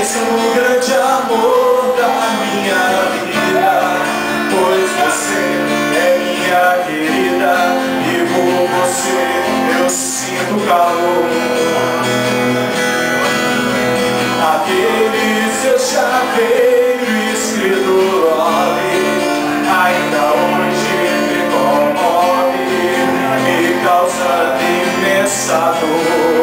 Esse é o grande amor da minha vida, pois você é minha querida e por você eu sinto calor. Aquele seu chaveiro escrito ali ainda hoje me comove, me causa imensa dor.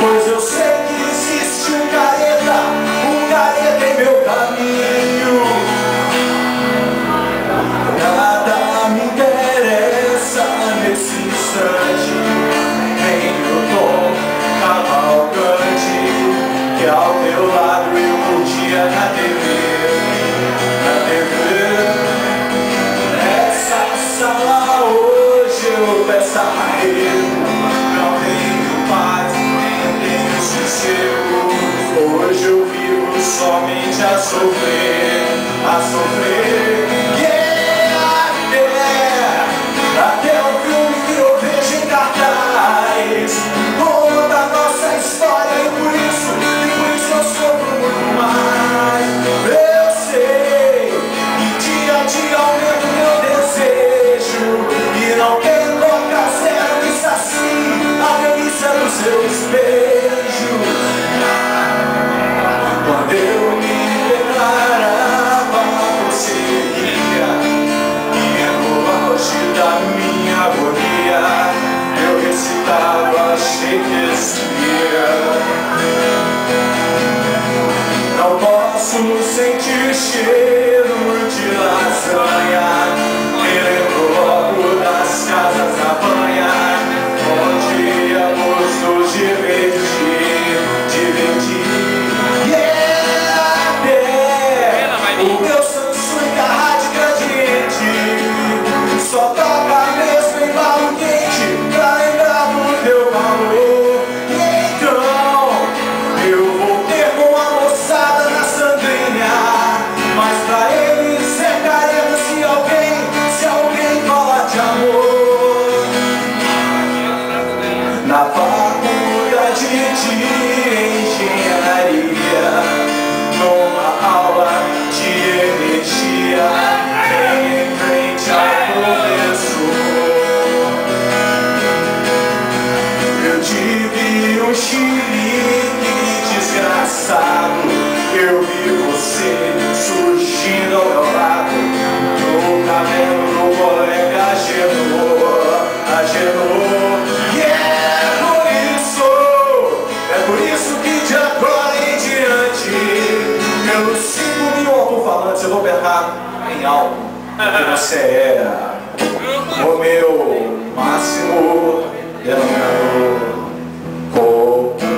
Pois eu sei que existe um careta em meu caminho. Nada me interessa nesse instante, nem o tom cavalcante que ao teu lado eu curtia na TV. Nessa sala hoje eu peço arrego, não tenho paz, hoje eu vivo somente a sofrer, até o filme que eu vejo em cartaz conta a nossa história e por isso eu sofro muito mais. Eu sei que dia a dia aumenta o meu desejo e não tem nota zero, isso assim, a delícia do seu despejo. Quando eu me declarava, você ria, e no auge da minha agonia eu recitava Shakespeare. Não posso sentir cheiro de lasanha, me lembro logo das casas na banha, onde íamos nos divertir. O meu Samsung Rádio Gradiente só toca mesmo em barro quente pra lembrar do teu valor. E então eu vou ter com a moçada na Sandrinha, mas pra eles é careta se alguém fala de amor. Na faculdade de engenharia, numa aula de energia, em frente ao professor, eu tive um chilique desgraçado. Eu vi você surgindo ao meu lado, no cabelo do colega Agenor. E é por isso que de agora em diante, pelos 5.000 alto-falantes eu vou berrar em alto que você era o meu máximo denominador comum.